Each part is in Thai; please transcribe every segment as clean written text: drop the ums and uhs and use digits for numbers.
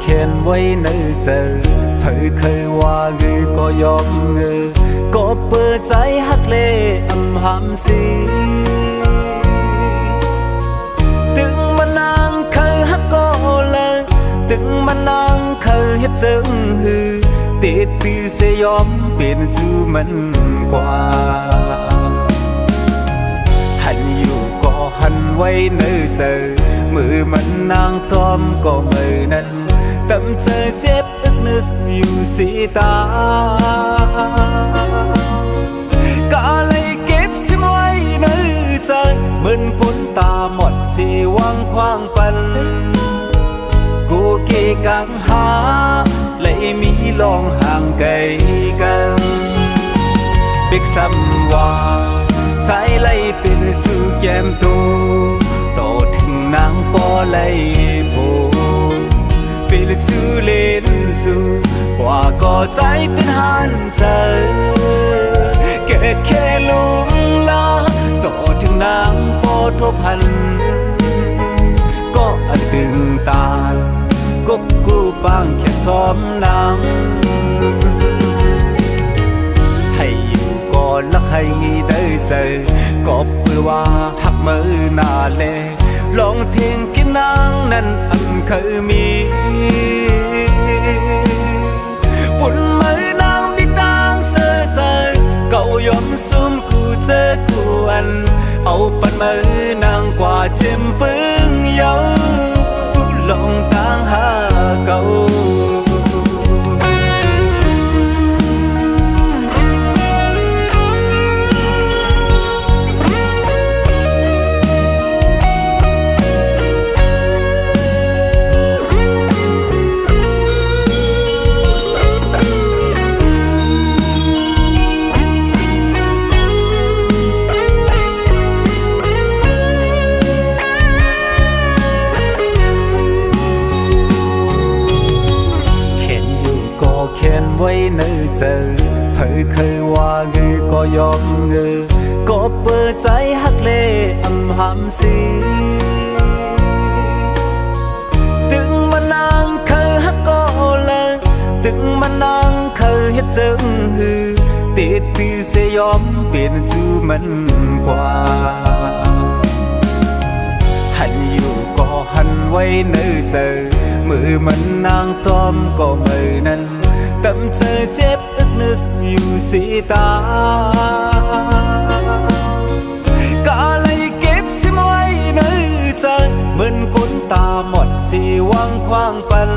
เขียนไว้ในใจเธอเคยว่าเงือก็ยอมเงือก็เปิดใจฮักเลอำหำสีตึงมันนางเคยฮักก็เลยตึงมันนางเคยเฮ็ดจึงหือติดตือเสยอมเปลี่ยนจูมันกว่าหันอยู่ก็หันไว้ในใจมือมันนางจอมก็มือนั้นตำเธอเจ็บอึกนึกอยู่สีตาก็เลยเก็บซิมไว้ในใจเหมือนคนตาหมดสีวังควางปันกูเกกังหาเลยมีลองห่างไกลกันปิกซ้ำว่าสายไล่เป็นจูแก้มตูโตถึงนางปอไล่โพเป็นจูเล่นสู่กว่าก็ใจตื่นหันเธอเกิดแค่ลุงลาโตถึงนางปอทบพันก็อันตึงตากบกูปางแค่ทอมนางให้อยู่ก่อนลักให้ได้เจอก็เพื่อว่าหักมือหน้าเลลองเทียงกินนางนั้นอันเคยมีปุ่นมือนางบิตางเสือใจเก่ายอมซุ่มกูเจอกูอันเอาปันมือนางกว่าเจ็มปึ้งเยาลองต่างหาเก่าเขียนไว้ในใจเธอเคยว่าเงือก็ยอมเงือก็เปิดใจฮักเลอำหำสีตึงมันนางเคยฮักก็เลยตึงมันนางเคยเฮ็ดจึงหือติดตือเสยอมเปลี่ยนจูมันกว่าหันอยู่ก็หันไว้ในใจมือมันนางจอมก็มือนั้นตำเธอเจ็บอึกนึกอยู่สีตาก็เลยเก็บซิมไว้ในใจเหมือนคนตาหมดสีวังควางปัน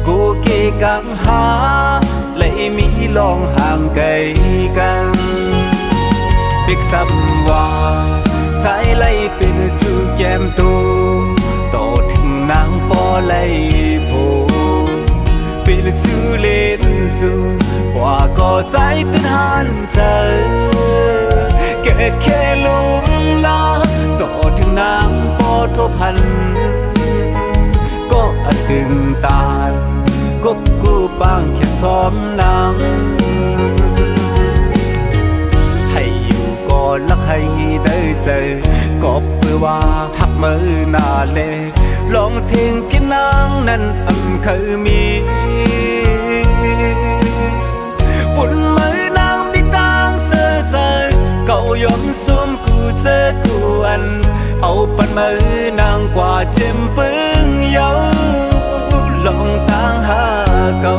กูเกกังหาเลยมีลองห่างไกลกันปิกซ้ำว่าสายไล่เป็นจูแก้มตูโตถึงนางปอไล่โพเป็นจูเล่นสู่กว่าก็ใจตื่นหันเธอเกิดแค่ลุงลาโตถึงนางปอทบพันก็อันตึงตากบกูปางแค่ทอมนางให้อยู่ก่อนลักให้ได้เจอก็เพื่อว่าหักมือหน้าเลลองเทียงกินนางนั้นอันเคยมีปุ่นมือนางบิตางเสือใจเก่ายอมซุ่มกูเจอกูอันเอาปันมือนางกว่าเจ็มปึ้งเยาลองต่างหาเก่า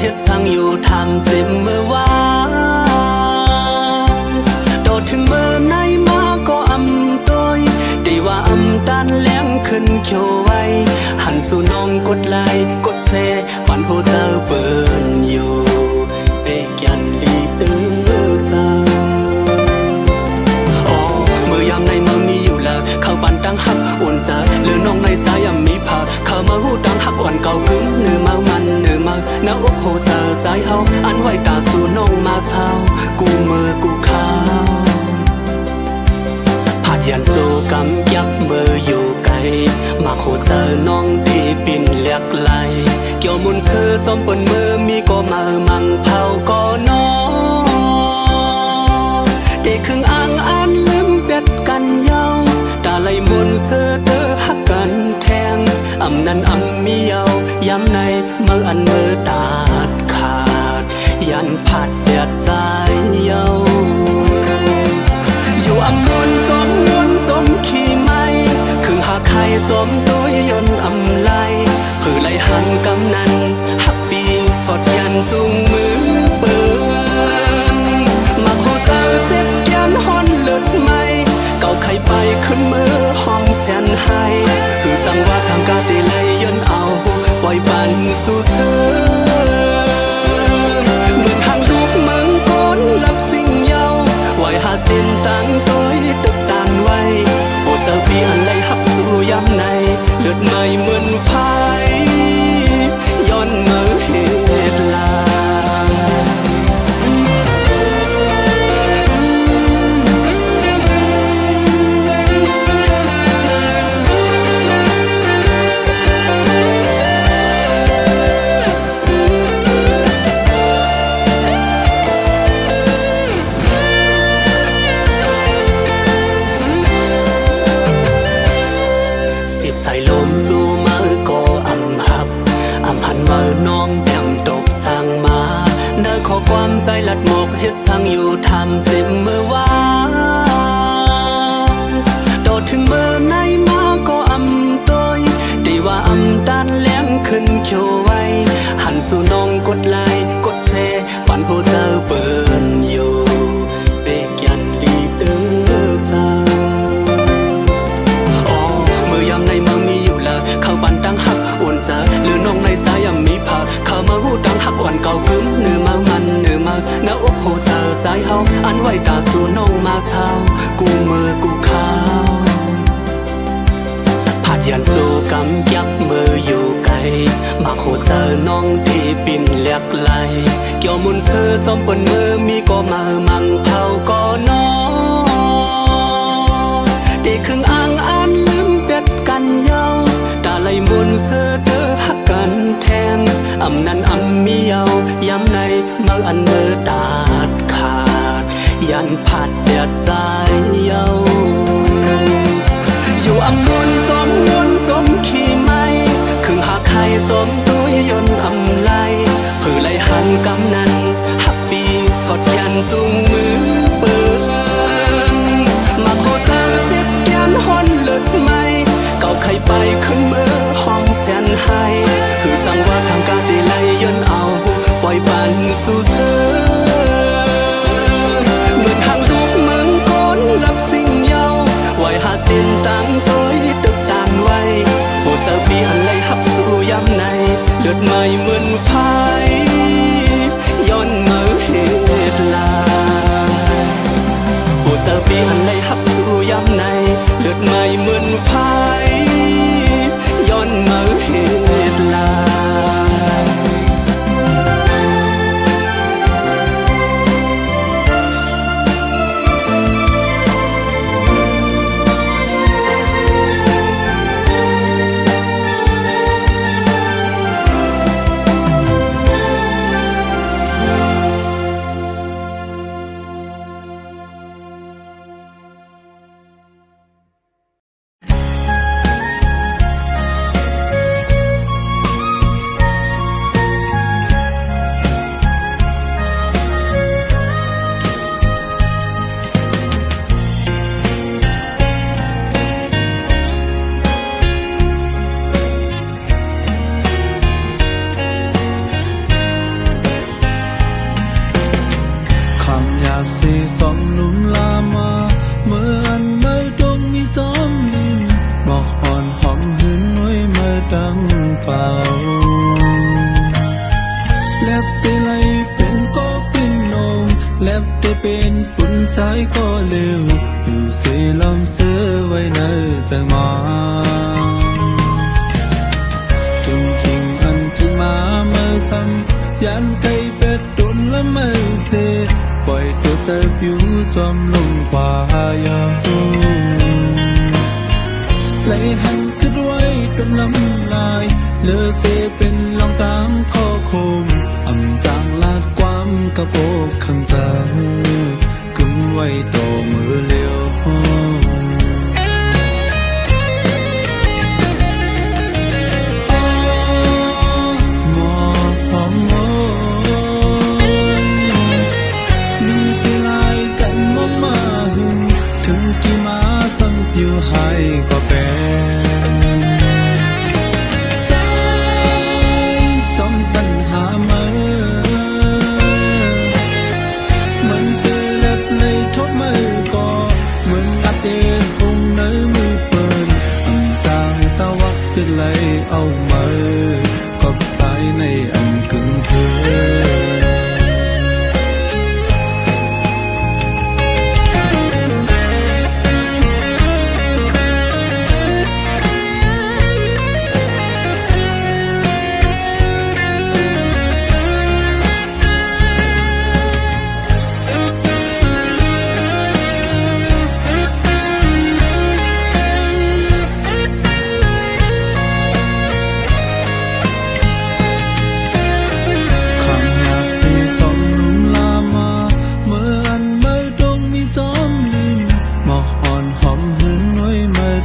ฮ็ดสั่งอยู่ทำเจ็บเมื่อวานโดดถึงเมื่อไหนมาก็อำตัวได้ว่าอำตานแหลงขึ้นเขียวไว้หันสู่น้องกดไลค์กดแชร์วันโหเจอเปินอยู่เปกยันดีจ้าอ๋อเมื่อยามในเมื่อมีอยู่แล้วเข้าปันตั้งหักอ่อนใจหรือน้องในใจยังมีผ่าเข้ามาหูดังหักอ่อนเก่ากึ้งเนื้อมามันเนื้อมาหน้าอกโหเจอใจเฮาอันไว้ตาสู่น้องมาเศร้ากูมือกูขาวยันโซกำยับเมื่ออยู่ไกลมาโคเจอน้องที่ปิ่นเลียกไหลเกี่ยวมุนเสือจอมปนมือมีก็มามังเผาก็น้องเด็กครึ่งอ่างอันลืมเป็ดกันเย้าตาไหลมนเสือเตอหักกันแทงอำนั้นอำมีเย้าย้ำในเมื่ออันมือตาดขาดยันผัดเดือดใจเย้าอยู่อำนวนสมนวนสมขี่ไม่ครึ่งหาไข่สมตัวยนอำไลเพื่อไล่หันกำนันหักปีสดยันจุงมือเปินมาโคเจอเจ็บยันฮอนเลือดไม่เก่าไข่ไปขึ้นมือห้องแสนให้คือสั่งว่าสั่งกาได้ไล่ยนเอาปล่อยปันสู่เสือเหมือนทางลูกเมืองก้นลับสิ่งเย้าไว้หาเส้นตั้งตัวตึกตานไว้โอเจอปีอันไล่หักสู่ย้ำในเลือดไม่เหมือนไฟย้อนเมื่อเหตุลาใส่ลมสู่มือก็อำหับอำหันมือน้องแบ่งตบสั่งมาเนื้อขอความใจลัดหมกเฮ็ดสั่งอยู่ทำเจ็บเมื่อวานโดดถึงเมื่อไหนมาก็อำตัวได้ว่าอำตานแหลงขึ้นเขียวไว้หันสู่น้องกดไลค์กดแชร์ปันโหเจอเปินอยู่เบกยันดีจ้าในเมื่อมีอยู่แล้วเข้าปันตั้งหักอ่อนใจหรือน้องในใจยังมีผ่าเข้ามาหูดังหักอ่อนเก่ากึ้งเนื้อมามันเนื้อมาหน้าอกโหเจอใจเฮาอันไว้ตาสู่น้องมาเศร้ากูมือกูขาวผัดยันโซกำยับเมื่ออยู่ไกลมาโคเจอน้องที่ปิ่นเลียกไหลเกี่ยวมุนเสือจอมปนมือมีก็มามังเผาก็น้องเด็กครึ่งอ่างอันลืมเป็ดกันเย้าตาไหลมนเสือเตอหักกันแทงอำนั้นอำมีเย้าย้ำในเมื่ออันมือตาดขาดยันผัดเดือดใจเย้าอยู่อำนวนสมนวนสมขี่ไม่ครึ่งหาไข่สมตัวยนอำไลเพื่อไล่หันกำนันหักปีสดยันจุงมือเปินมาโคเจอเจ็บยันฮอนเลือดไม่เก่าไข่ไปขึ้นมือห้องแสนให้คือสั่งว่าสั่งกาได้ไล่ยนเอาปล่อยปันสู่เสือเหมือนทางลูกเมืองก้นลับสิ่งเย้าไว้หาเส้นตั้งตัวตึกตานไว้โอเจอปีอันไล่หักสู่ย้ำในเลือดไม่เหมือนไฟย้อนเมื่อเหตุลาโอเจอปีอันไล่หักสู่ย้ำในเลือดไม่เหมือนไฟย้อนเมื่อเหตุลา อมหืนไว้มาดังเป่าแลบไปไลเป็นก็เป็นนมแลบไปเป็นปุ่นใจก็เร็วอยู่เสียลำเสือไว้ในใจมาจงทิ้งอันที่มาเมื่อซ้ำยันไกลเป็ดตุนและไม่เสียปล่อยตัวใจผิวจอมลงกว่ายาหูไหลหันขึ้นไว้จนลำลายเลือเสเป็นลองตามข้อคมอำจางลาดความกระโปกข้างใจกึมไว้ต่อมือเลี้ยวอยู่ให้ก็เป็นใจจอมปัญหาเมื่อมันเตะเล็บในทบมือก็เหมือนอาเตะคงในมือเปิดอันจางตะวักติดไหลเอามือกบสายในอันกึ่งเธอ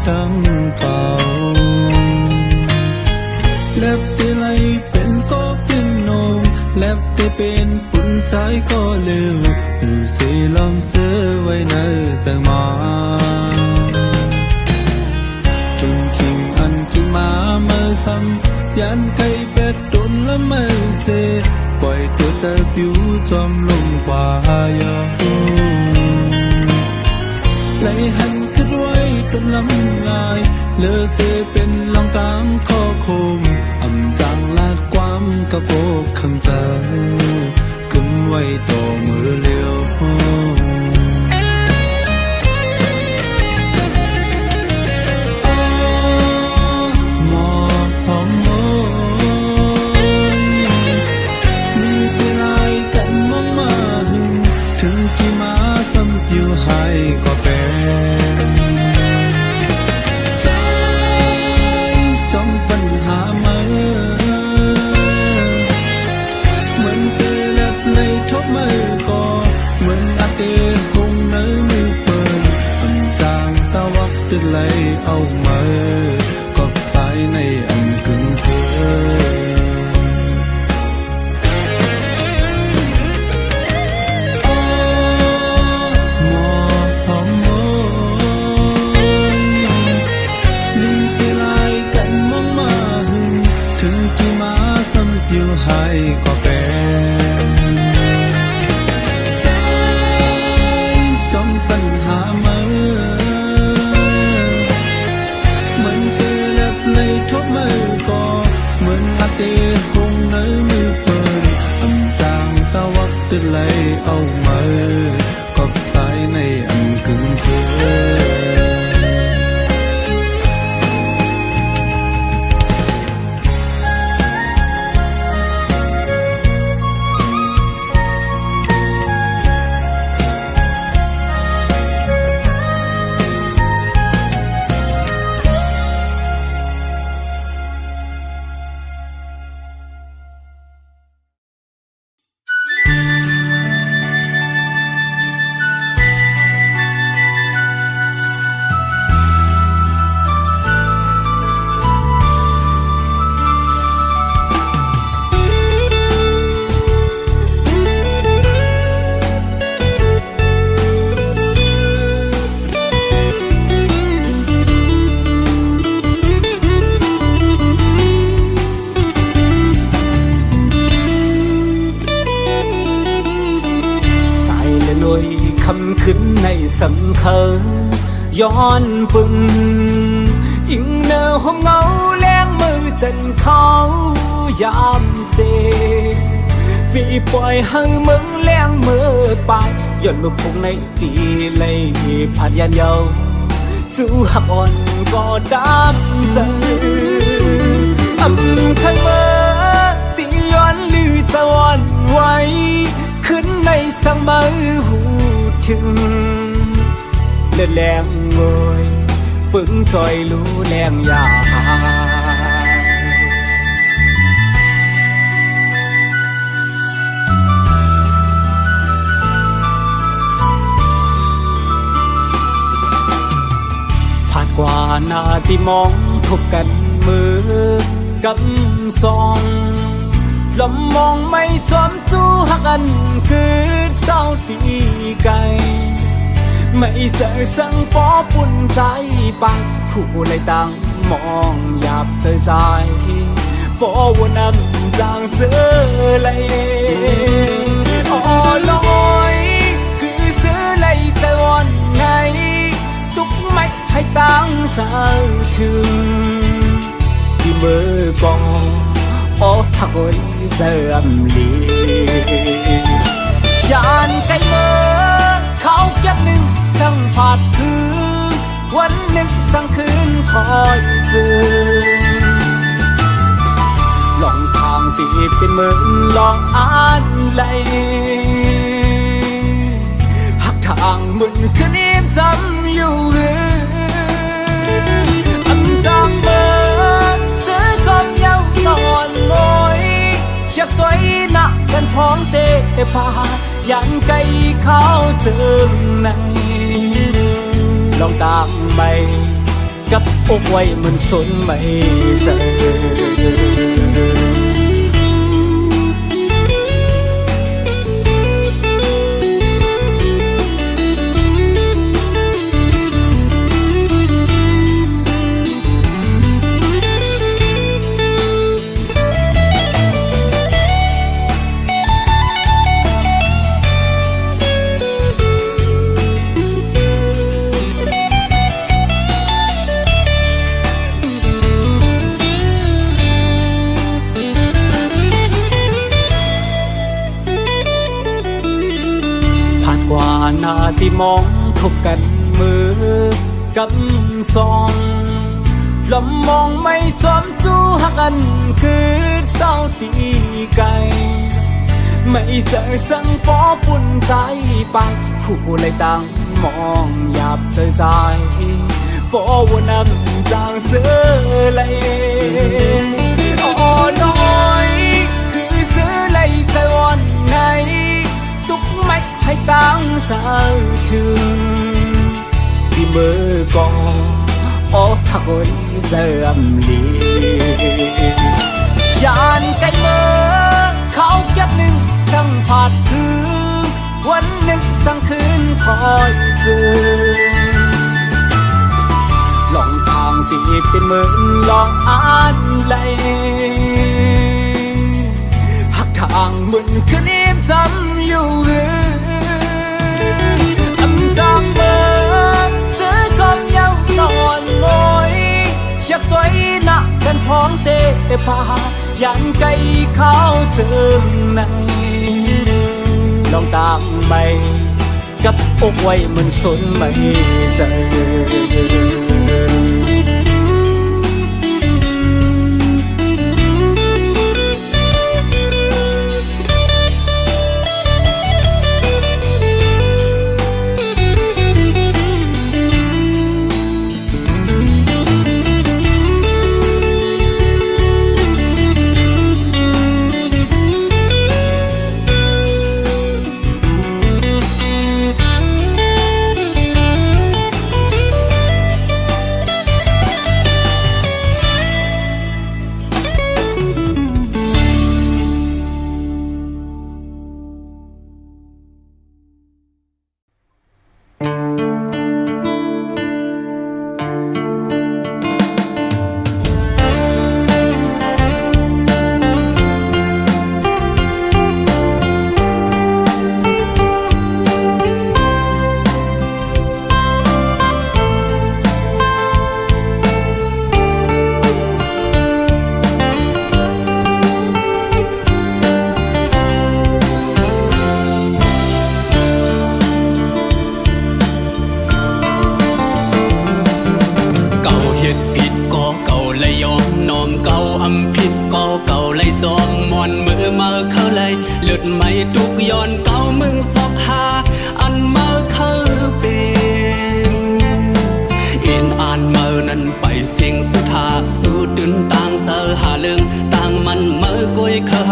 ดังเก่าแลบเตไลเป็นก็เป็นนมแลบเตเป็นปุ่นใจก็เร็วอยู่เสียลำเสือไว้ในใจมาจงทิ้งอันกินมาเมื่อซ้ำยันไกลเป็ดตุนและไม่เสียปล่อยตัวใจผิวจอมลงกว่ายาหูไหลหันขึ้นไว้จนลำลายเลือเสเป็นลองตามข้อคมอำจางลาดความกระโปกข้างใจกึมไว้ต่อมือเลี้ยวหมอกพองโมมีเสียลายกันมองมาหึงถึงกี่มาซ้ำผิวให้ก็เป็นจอมปัญหาเมื่อเหมือนเตะเล็บในทบมือก็เหมือนอาเตะคงในมือเปิดอันจางตะวักติดไหลเอามือกบสายในอันกึ่งเธอยู่ให้ก็เป็นใจจอมปัญหาเมื่อเหมือนเตะเล็บในทบมือก็เหมือนอาเตะคงในมือเปิดอันจางตะวักติดไหลเอามือกบสายในอันกึ่งเธอคำขึ้นในสังเคย้อนปึง อิงเนอหอมเงาแรงมือจันเขายามเสปีปล่อยให้มึงแรงมือไปย้อนลูกพงในตีเลยผ่านยันเยาสู้หักอ่อนก็ดำใจข้างเมื่อตีย้อนลือจะวันไว้ขึ้นในสังมือหูถึงเลือดแรงเงยปึงจอยรู้แรงยาผ่านกว่าหน้าที่มองพบกันมือกำซองลมมองไม่จอมจู้หักกันคือเศร้าตีไกลไม่เจอสังปอปุ่นใจไปผู้เลยตั้งมองหยาบเธอใจปอวนนำจางเสือเลยอ๋อลอยคือเสือเลยใจวันไหนตุกไม่ให้ตั้งสาวถึงที่มือกองโอ้หักวันเสื่อมลียานไกลเมื่อเขาเก็บหนึ่งสั่งผาดคือวันหนึ่งสั่งคืนคอยเจอลองทางตีเป็นเหมือนลองอ่านไหลหักทางมึนคืนนี้จำอยู่จางเบอซื้อจอมเย้านอนลอยอยากตัวหนักกันพร้อมเตะพายันไกลเข้าเจิงในลองตามไปกับอกไว้มันสนไม่เจอกว่าหน้าที่มองพบกันมือกำซองลมมองไม่จอมจู้หักกันคือเศร้าตีไกลไม่เจอสังปอปุ่นใจไปผู้เลยตั้งมองหยาบเธอใจปอวนนำจางเสือเลยอ๋อน้อยคือเสือเลยใจวันไหนตุกไม่ให้ตั้งสาวถึงที่มือกอโอ้หักวันเสื่อมลียานไกลเมื่อเขาเก็บหนึ่งสั่งผาดคือวันหนึ่งสั่งคืนคอยเจอลองทางตีเป็นเหมือนลองอ่านไหลหักทางมึนคืนนี้จำอยู่จางเบอซื้อจอมเย้านอนลอยอยากตัวหนักกันพร้อมเตะพายันไกลเข้าเจิงในลองตามไปกับอกไว้มันสนไม่เจอ ำผิดก็เก่าไล่จอมมอนมือมาเข้าไล่เลือดไม่ทุกย้อนเก่ามึงสอกหาอันมาเข้าเป็นเอ็นอ่านเมื่อนั้นไปเสียงสุธาสู้ดึนต่างเจอหาเรื่องต่างมันเมื่อกุยเคอ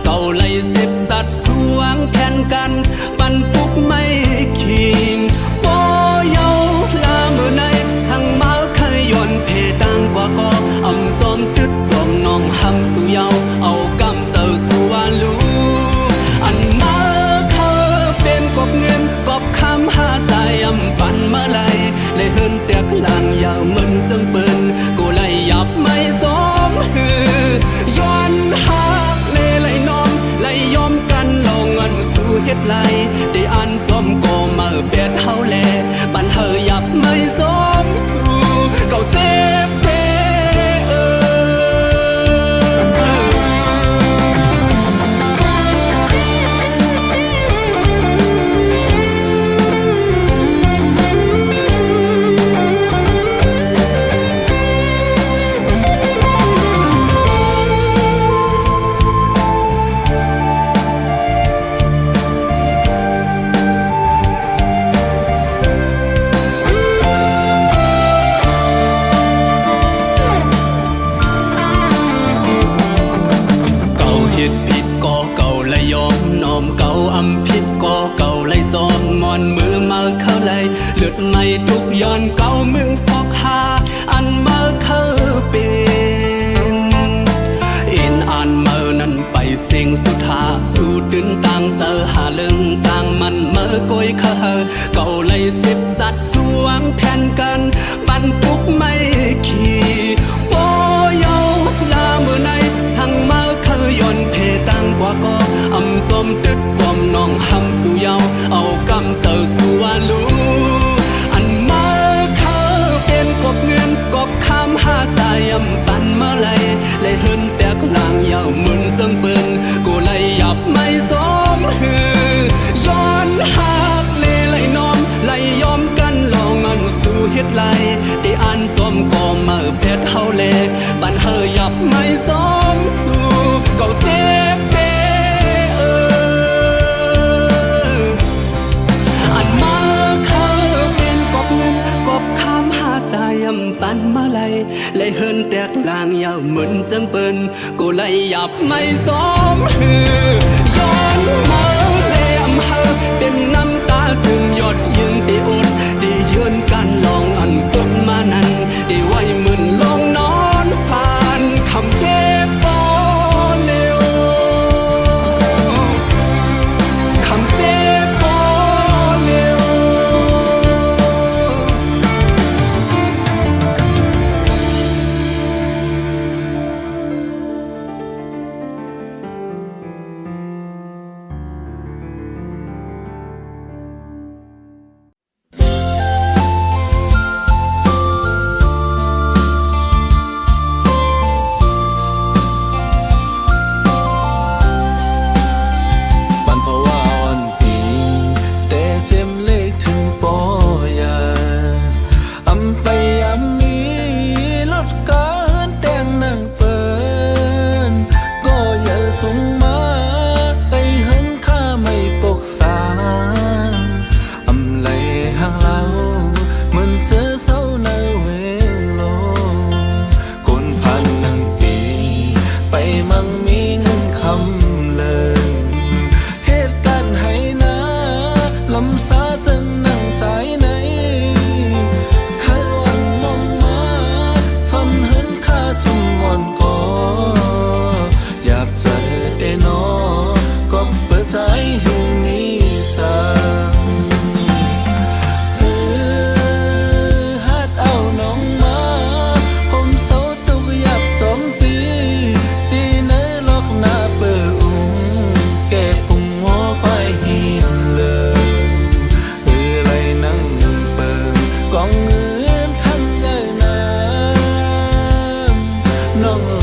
เก่าไล่สิบสัตว์สวงแผ่นกันปันปุกไม่คิงโบเยาลาเมื่อในสั่งมาเคยย้อนเพต่างกว่าก็อำจอมตึดจอมน้องหำสู่เยาเอากำเสือสู่วาลูอันมาเคยเป็นกบเงินกบคำหาใจอำปันมาไลเลยเฮินแตกลางยาวมึนซึ่งเปิ้นกูไล่ยับไม่สมฮือย้อนหักเลยน้องไล่ยอมกันลองอันสู่เฮ็ดไล่ได้อันสมก็มาเปลี่ยนเฮาแลปันเฮอยับไม่สมสู่เก่าเซฟเพเลือดไม่ทุกย้อนเก่ามึงสอกหาอันมาเคยเป็นเอ็นอ่านเมื่อนั้นไปเสียงสุธาสู้ดึนต่างเจอหาเรื่องต่างมันเมื่อกุยเคอเก่าไล่สิบจัดสวงแผ่นกันปันปุกไม่ขี่โบเยาลาเมื่อในสั่งมาเคยย้อนเพต่างกว่าก็อำสมตึดสมน้องหำสู่เยาเอากำเสือสู่วาลูกบเงินกบคำหาสายยำปันมาไล่เลยเฮินแตกลางยาวมึนจังเปิ้นกูไล่ยับไม่สมฮือย้อนหักเลยน้อมไล่ยอมกันลองอันสู่เฮ็ดไล่ได้อันสมก็มาแพทเฮาแลปันเฮอยับไม่สมสู่เก่าเซฟเพอันมาเคยเป็นกบเงินกบคำหาใจยำปันมาไล่เลยเฮินแตกลางยาวเหมือนจังเปิ้นกูไล่ยับไม่สมฮือย้อนมาเลยอำเฮอเป็นน้ำตาซึมหยดยืนได้อดได้ยืนกันลองอันปุกมานั้นได้ไว้มึนลงนอนผ่านคำเจ็บปอเร็วคำเจ็บปอเร็วน้อง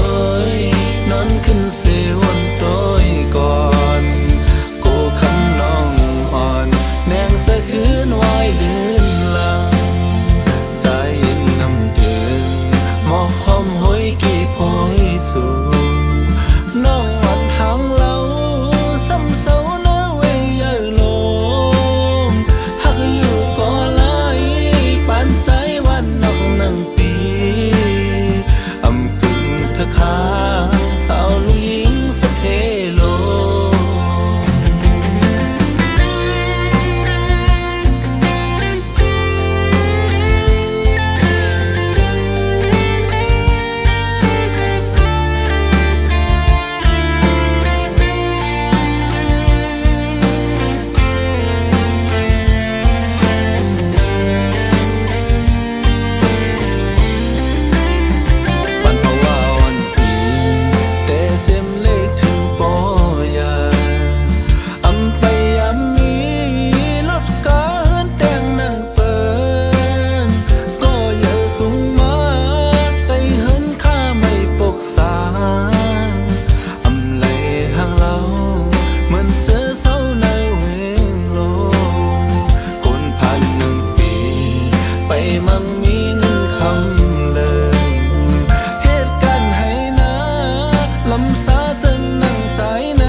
ธอค้างสาวลูกหญิงสะเทโล ปันเพราะว่าวันปีแต่เจ็มเลขถึงปอยาอำไปอำมีรถกาเฮินแต่งนั่งเปินก็อย่าสูงมาได้เฮินข้าไม่ปกสารอำไหลห่างเราเหมือนเจอเศร้าในเวงโลคนผ่านหนึ่งปีไปมั่งมีเงินคำเลย เหตุการณ์ให้นะลำสาจนนั่งใจใน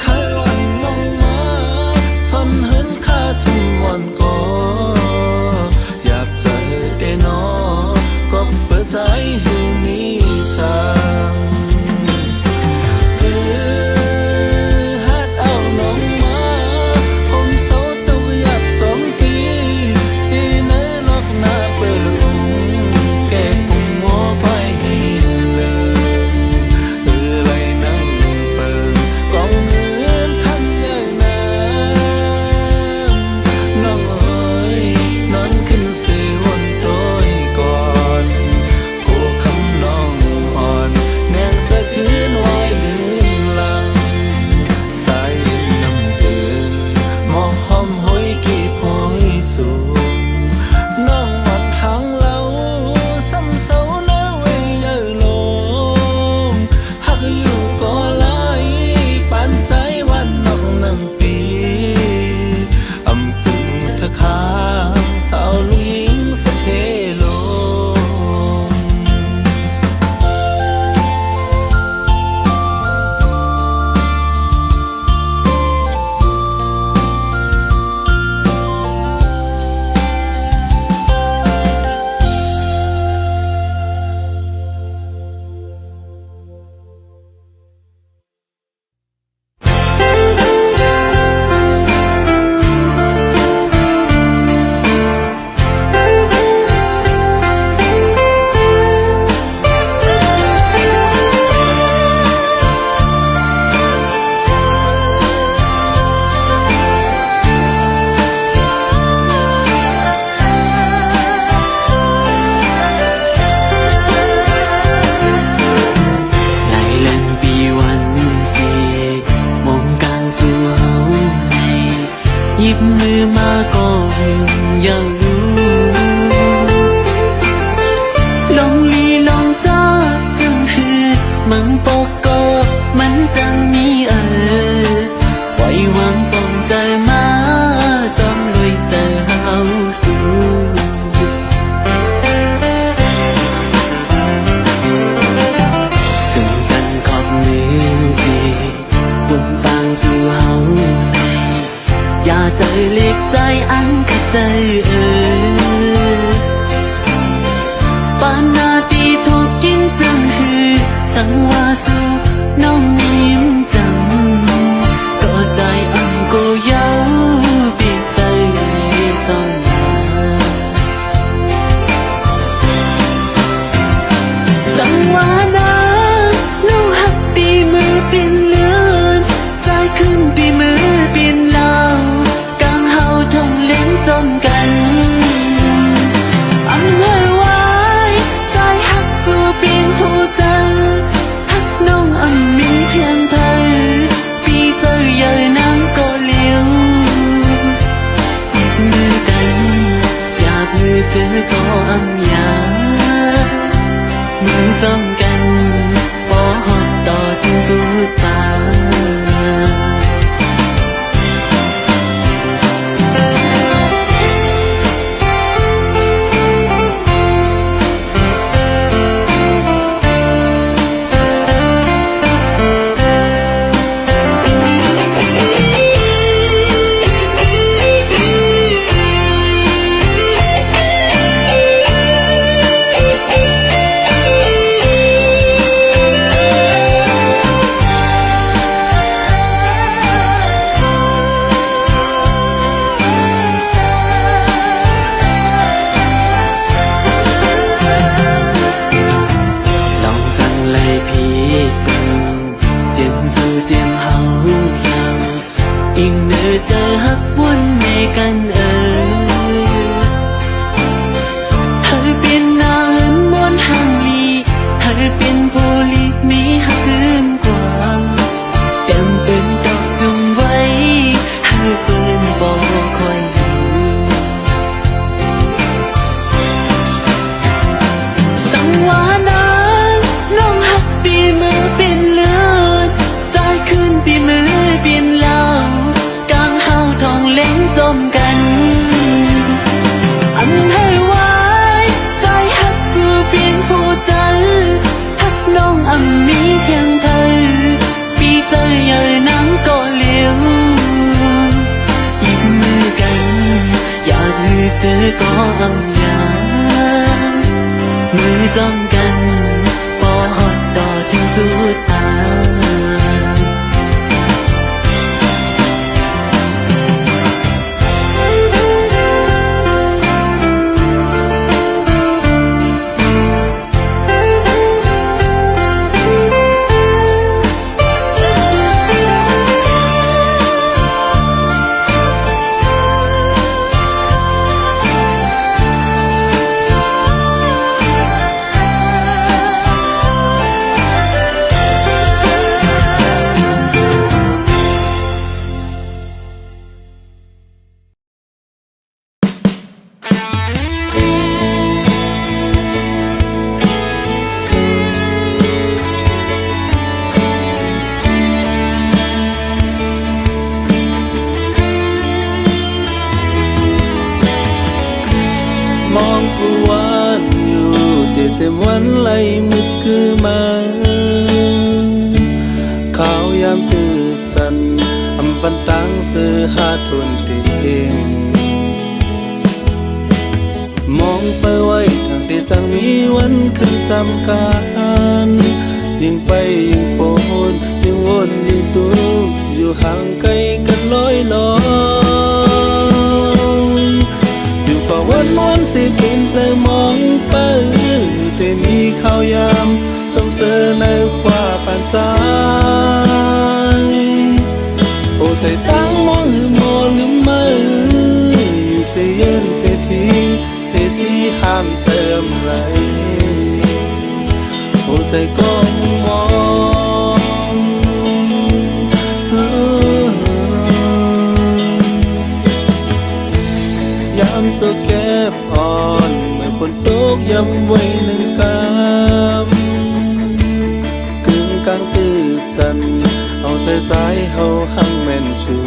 ใครวันลงมาทนเหินค่าสมวันก็อยากใจได้นอก็เปิดใจให้มีทางฮัดเอาน้องมาผมเศร้าตุกอยากจมปีอีเนอลอกหน้าเปิดองแก่ปุ่มหัวไปให้เลยไรนั่งเปิดกองเงินพันใหญ่น้ำน้องเอ๋ยนอนขึ้นเสวันโดยก่อนกูคำน้องอ่อนแนงจะคืนไว้ลืมลังสายเย็นน้ำเดินหมอกหอมหอยกี่พอยสูงน้องหมันหางเราซ้ำเสาหน้าเวยเยอะลงหักอยู่ก็ไหลปานใจวันนอกนั่งปีอำกึ่งเธอค้างสาวลูกหญิงสะเทโล ในเล่นปีวันสี่มองกลางสู่เฮาในหยิบมือมาก็อยากรู้ลองลีลองจ้าจังหือมันปกก็มันจังมีปล่อยวางปองใจมาจอมลอยเจอเฮาสู่ ถึงจันขอบมือสิบุญปางสู่เฮาในอย่าใจเล็กใจอันขัดใจปานนาตีถูกกินจังหือสังวาสู่น้องนิ่มจังก็ใจอันก็เย้าเปียกใจจังมา สังวานาลูกหักปีมือเป็นเลือนใจขึ้นปีมือเป็นลาวกลางเฮาทงเล่นจมกันอำเภอไว้ใจหักสู่เปลี่ยนหูเจอหักน้องอำมีเพียงเธอปีเจอเยอะน้ำก็เลี้ยวมือกันอยากมือซื้อก็อำยา มือจ้องกันพอหอบต่อถึงสุดปาก เ ก็อำยามมือจ้องกันปอดต่อถึงสุดทาง มองกูวานอยู่เดี๋ยวเจ็บวันไหลมืดคือมาขาวยามตื่นจันอำปันตังเสือหาทนเตียงมองไปไว้ทางที่จังมีวันขึ้นจำการยิ่งไปยิ่งโปนยิ่งวนยิ่งตูอยู่ห่างไกลกันลอยลอยอยู่ก็วันสิปินใจมองไปแต่มีข้าวยามจงเสือในกว่าปานใจโอ้ใจตั้งมองหือมอหรือไม่อยู่เสียเย็นเสียทีเทสีห้ามเติมไรโอ้ใจก็มองยามโซแก็บอ่อนเมื่อฝนตกย้ำไว้หนึ่งกำกึ่งกลางตื่นจันเอาใจใจเฮาหังแม่นสู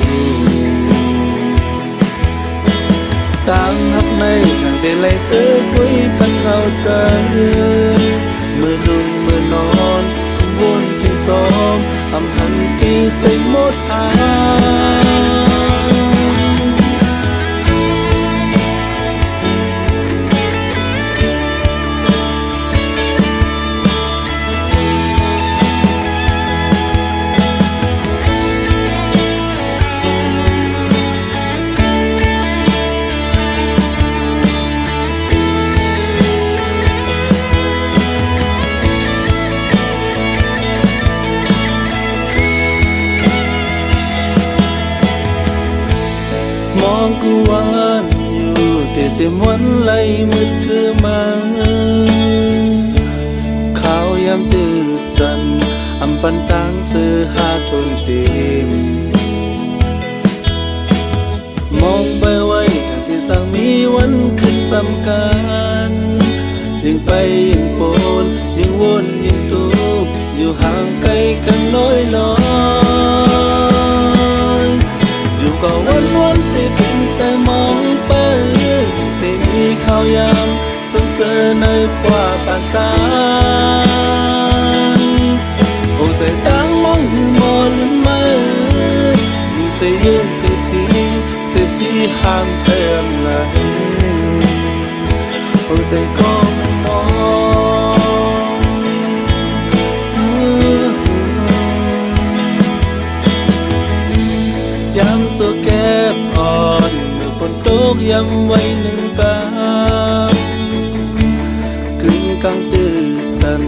ต่างหักในทางได้ไล่เสือคุยปันเอาใจมือนุ่งมือนอนวนที่จอมอำหันตีใส่หมดอมองกูวานอยู่แต่เต็มวันไหลมืดคือมาขาวยามตื่นจันอำปันตังเสือหาทนเต็มมองไปไว้ทางที่สั่งมีวันขึ้นจำการยิ่งไปยิ่งโปนยิ่งวนยิ่งตูอยู่ห่างไกลกันลอยลอยอยู่ก็วันสิเป็นใจมองไปแต่มีข้าวยามจงเสือในกว่าปานใจโอ้ใจตั้งมองหือมอหรือไม่อยู่เสียเย็นเสียทีเสียสีห้ามเติมไหลโอ้ใจก็มองยามโซแก็บอ่อนเมื่อฝนตกย้ำไว้หนึ่งกำกึ่งกลางตื่นจัน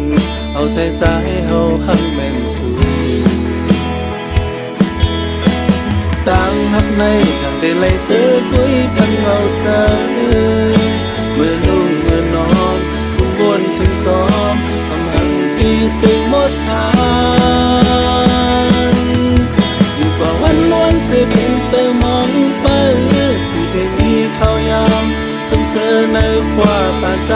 เอาใจใจเฮาหังแม่นสูต่างหักในทางได้ไล่เสือคุยพันเอาใจเมื่อลุ่งเมื่อนอนวนถึงจอมอำหันปีซึ่งหมดหายอยู่กว่าวันสิเป็นใจมองไปได้มีข้าวยามจงเสือในกว่าปานใจ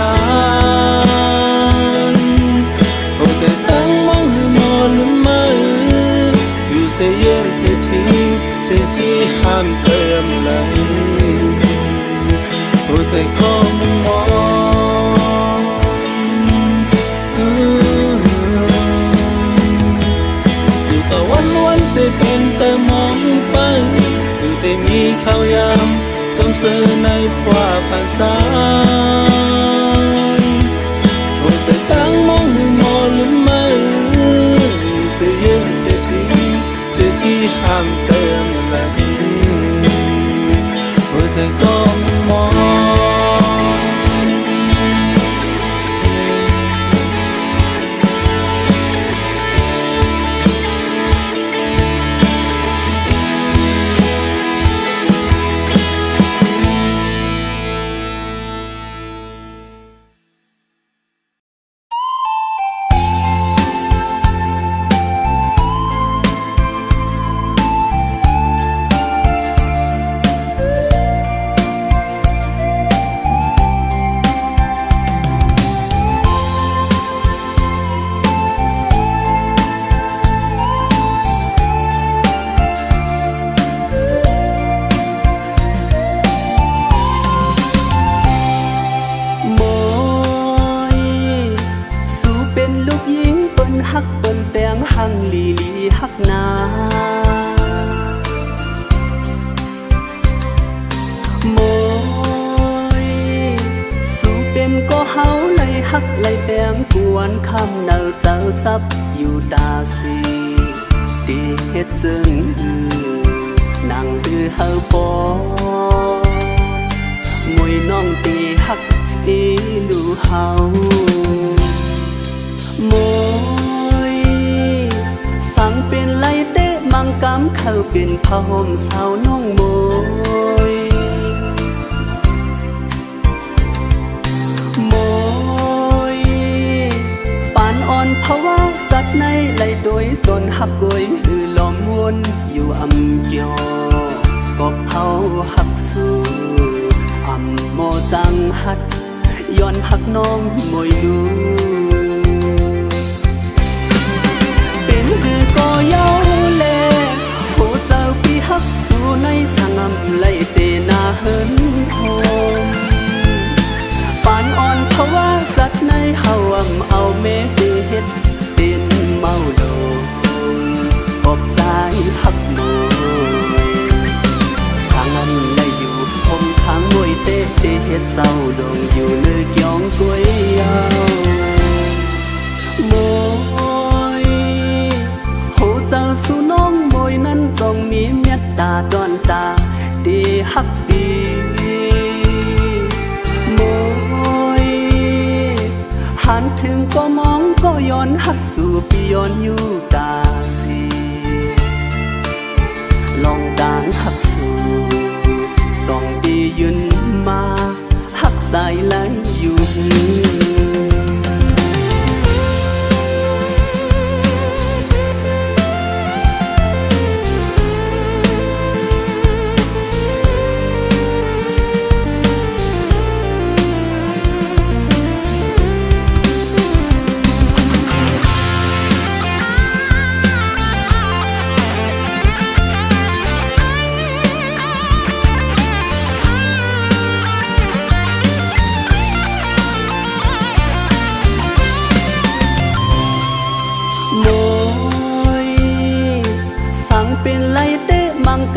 โอ้ใจตั้งมองหือมอหรือไม่อยู่เสียเย็นเสียทีเสียสีห้ามเติมไหลโอ้ใจก็มองอยู่ก็วันสิเป็นใจมองไปอยู่แต่มีข้าวยาม จำเสือในกว่าปัจจัยหัวใจตั้งมองให้มอหรือไม่เสียเยอะเสียทีเสียที่ห้ามเจออะไรหัวใจก็มองฮักเปิ้นแปลงหังลีลีฮักนาโมยสู่เป็นก็เฮาไล่ฮักไล่แปลงกวนคำเนาเจ้าจับอยู่ตาสีตีเฮ็ดจึงนั่งฮือเฮาปอมวยน้องตีฮักอีลูเฮาโมสั่งเป็นไล่เตะมังกำเข้าเป็นผ้าห่มสาวน้องโมยโมยปานอ่อนเพราะว่าจัดในไล่โดยส่วนหักกวยหือล้อมวนอยู่อำเกียวก็เผาหักสู้อำโมจังหัดย้อนหักน้องมวยลูก็เย้าเล่ผู้เจ้าปีฮักสู่ในสังอำไล่เตนาเฮินโฮมปานอ่อนเพราะว่าจัดในเฮาเอาเมเดเฮ็ดเป็นเมาโลปอบใจฮักมวยสังอำไล่อยู่คมทางมวยเตเฮ็ดเศร้าดงอยู่เนื้อเกียงกวยยาวเจ้าสู่น้องมวยนั้นทรงมีเมตตาดอนตาดีฮักดีมวยหันถึงก็มองก็ย้อนฮักสู่ปีย้อนอยู่ตาสีลองดางฮักสู่จองดียืนมาฮักใจไหลอยู่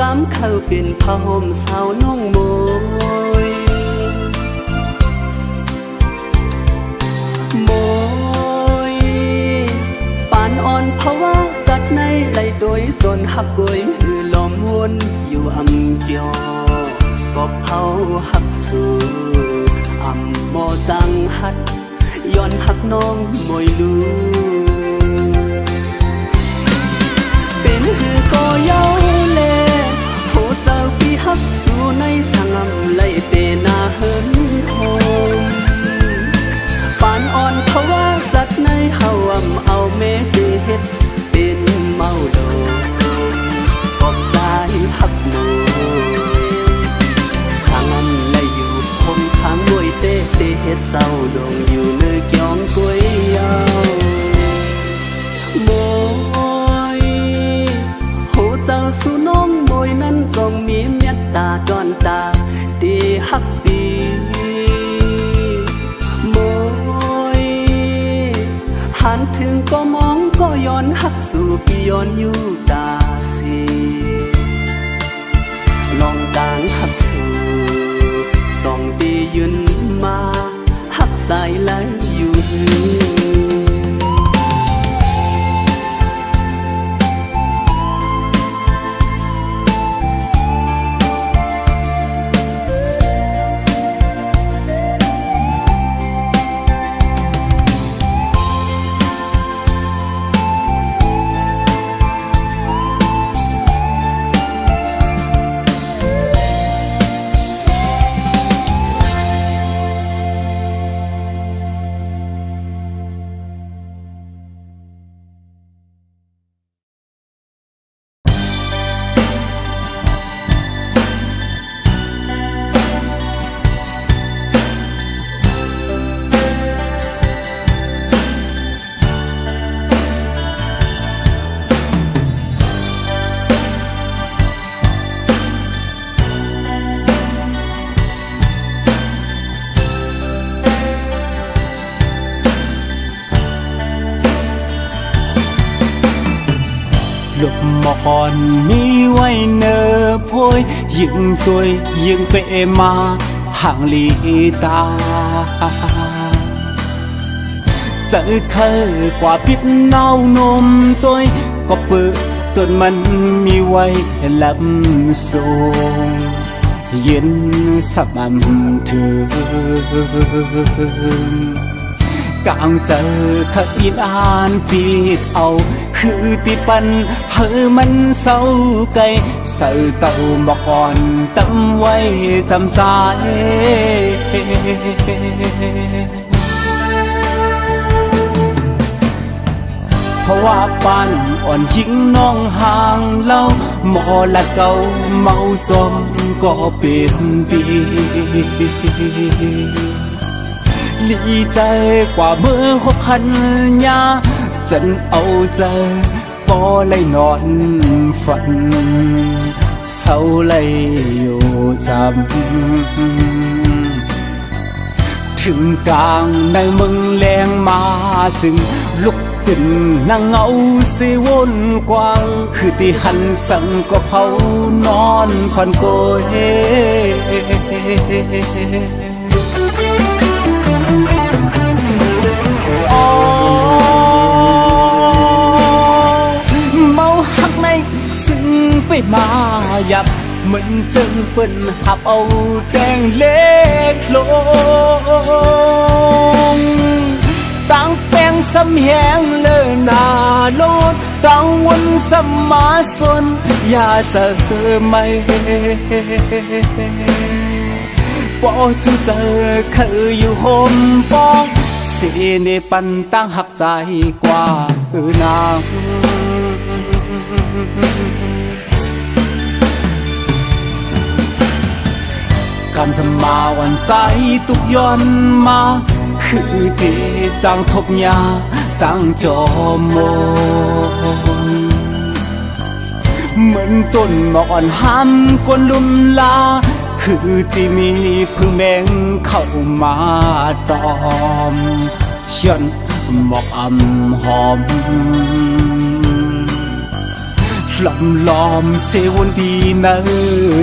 กำเข้าเป็นผ้าห่มสาวน้องโมยโมยปานอ่อนเพราะว่าจัดในไล่โดยส่วนหักกวยหือล้อมวนอยู่อำเกียวก็เผาหักสู่อำโมจังหัดย้อนหักน้องมวยลูเป็นหือก็เย้าเล่เจ้าปีฮักสู่ในสังอำไล่เตนาเฮินโฮมปานอ่อนเพราะว่าจัดในเฮาเอาเมเดเฮ็ดเป็นเมาโลปอบใจฮักหนูสังอำไล่อยู่คมทางมวยเตเฮ็ดเศร้าดงอยู่เนื้อเกียงกวยยาวโมยหูเจ้าสู่น้องมวยนั้นทรงมีเมตตาดอนตาดีฮักดีโมยหันถึงก็มองก็ย้อนฮักสู่ปีย้อนอยู่ตาสีลองดางฮักสู่ องตียืนมาหักสายไหลอยู่ lục mòn mi quay nơ phôi những tuổi những bệ mà hàng ly ta chẳng khơi quả biết nao nôm tôi có bự tuần mình mi quay lắm sông yên sắp âm thương càng chờ khắc yên an biết âuคือที่ปันเฮอมันเศร้าไกลใส่เต่าบอกก่อนตั้มไว้จำใจเพราะว่าปันอ่อนยิ่งน้องห่างเล่าหมอละเก่าเมาจมก็เป็นปีลีใจกว่าเมื่อคบคันยาฉันเอาใจพอเลยนอนฝันเศร้าเลยอยู่จำถึงกลางในมึงแรงมาจึงลุกขึ้นนั่งเงาเสวนกว้างคือที่หันสั่งก็เผานอนควันโกยไปมาหยับเหมือนจึงเปิ้นหับเอาแดงเล็กลงตั้งแปงสำแหงเลอหนาโลดตั้งวนสมาสนอย่าเจอไม่ปอจูเจอเคยอยู่โฮมปองเสเนปันตั้งหักใจกว่านางการจะมาวันใจตุกย้อนมาคือที่จังทบยาตั้งจอมนเหมือนต้นหมอกอ่อนห้ามกวนลุมลาคือที่มีพึ่งแมงเข้ามาตอมเชื่อนหมอกอ่ำหอมลำล้อมเสวนดีเนอ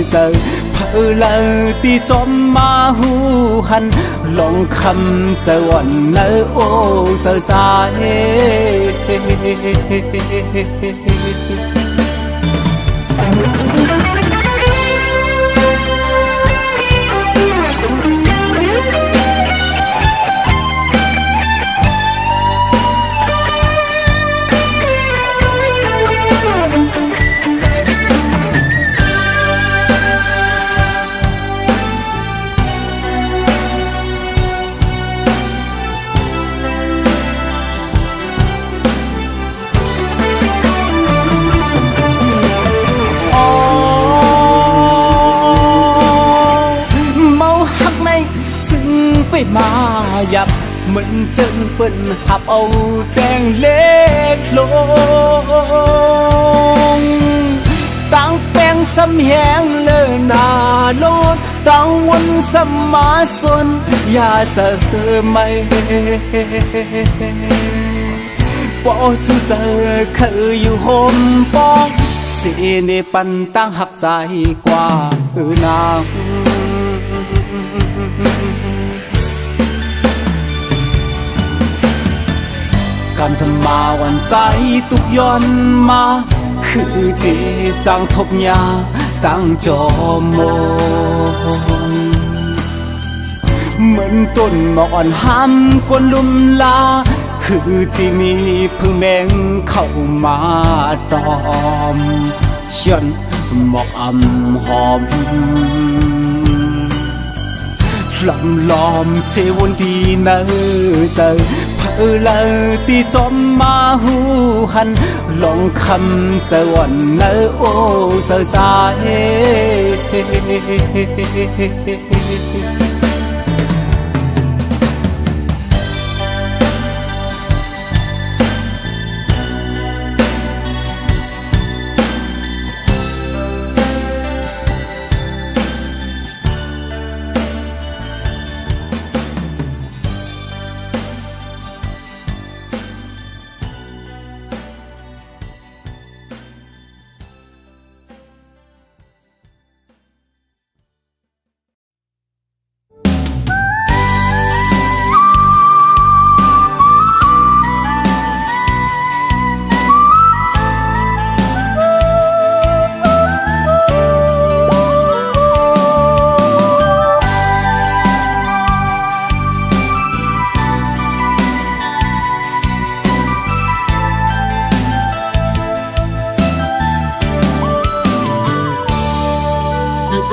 เจอเพอเลอที่จอมมาหูหันลองคำเจอวันเนอโอเจอใจไปมาหยับเหมือนจึงเปิ้นหับเอาแดงเล็กลงตั้งแปงสำแหงเลอหนาโลดตั้งวนสมาสนอย่าเจอไม่ปอจูเจอเคยอยู่โฮมปองเสเนปันตั้งหักใจกว่านาง กันจะมาวันใจตุกย้อนมาคือที่จังทบยาตั้งจอมองเหมือนต้นหมอกอ่อนห้ำกวนลุมลาคือที่มีพึ่งแมงเข้ามาตอมฉันหมอกอ่ำหอมลำล้อมเสวนที่เนอเจอเพอเลยที่จอมมาหูหันลองคำเจอวันเนอโอเจอใจ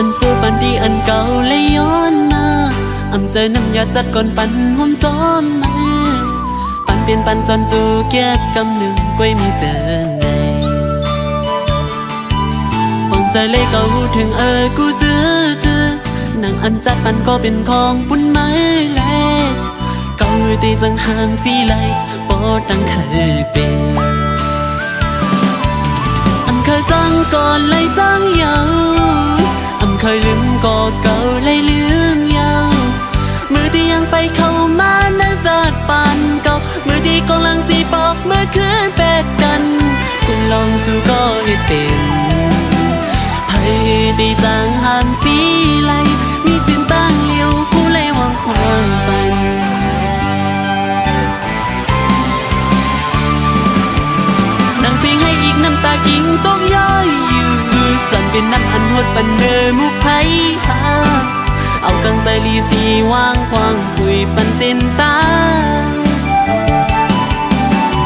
อันฟูปันดีอันเก่าเลยย้อนมาเจอน้ำยาจัดก่อนปันห่มซ้อมมาปันเปลี่ยนปันจนจูเก็บกำหนึ่งก้วยมีเจอไงปองใส่เลยก็หูถึงกูซื้อนางอันจัดปันก็เป็นของปุ่นไม้แลเก่าตีสังหามสีไหลปอตั้งเคยเป็นเคยจังก่อนเลยจังยาวเคยลืมก็เก่าเลยลืมยาวมือที่ยังไปเข้ามาในจัดปันเก่ามือที่กำลังสีปอกเมื่อคืนเป็ดกันกูลองสู้ก็ให้เป็นไพ่ดีจังหามสีไหลมีสินตั้งเลี้ยวผู้เลยวางความปันนั่งเสียงให้อีกน้ำตากิ่งต้องย้อยอยู่สันเป็นน้ำอันหดปันเนอมุกไผ่หาเอากังใส่ลีสีวางควางคุยปันเส้นตา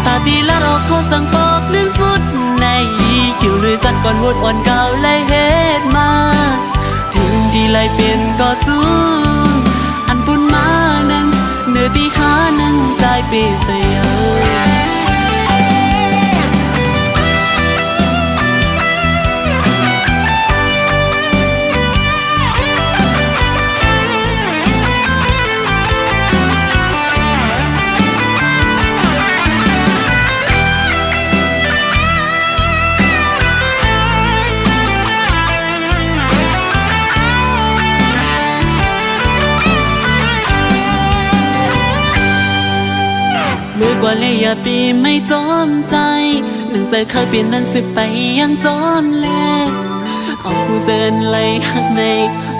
ตาตีละรอเขาสั่งปอกลื่นสุดในคิวเลยสัดก่อนหดอ่อนเก่าเลยเฮ็ดมาถึงที่ไล่เป็นก็สู้อันปุ่นมานั้นเนื้อที่ขานั้นใจเปรี้ยเสียกว่าเลยอย่าปีไม่จอมใจหนึ่งใจเคยเปลี่ยนนั้นสืบไปยังจอมแลเอาผู้เดินไล่หักใน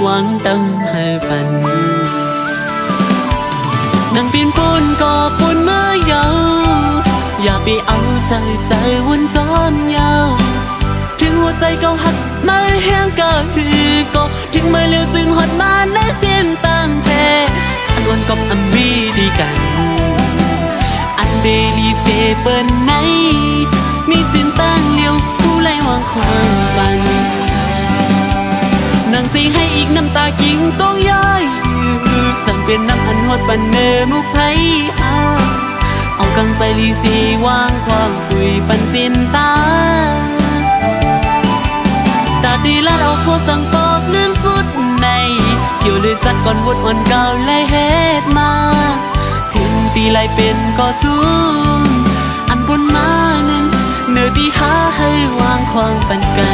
หวังตำให้ปันนั่งปีนปูนก็ปูนเมื่อเยาอย่าไปเอาใส่ใจวนจอมยาวถึงหัวใจเก่าหักมาแห้งก็คือก็ถึงไม่เลือกซึ่งหดมาในเส้นตั้งแพ้อันวันกับอันวีดีกันอันเดลีเซเปิลไหนมีสินตั้งเลี้ยวผู้ไล่วางความปันนั่งสีให้อีกน้ำตากิ่งต้องย้อยสั่งเป็นน้ำอันหดปันเนอมุกไผ่หาเอากังใส่ลีสีวางความคุยปันสินตาตาตีละเราโคสั่งปอกลื่นสุดในเกี่ยวเลยสัดก่อนวดอ่อนเก่าเลยเฮ็ดมาถึงตีไล่เป็นก็สูงอันบนมานั้นเนื้อที่หาให้วางควางปันกัน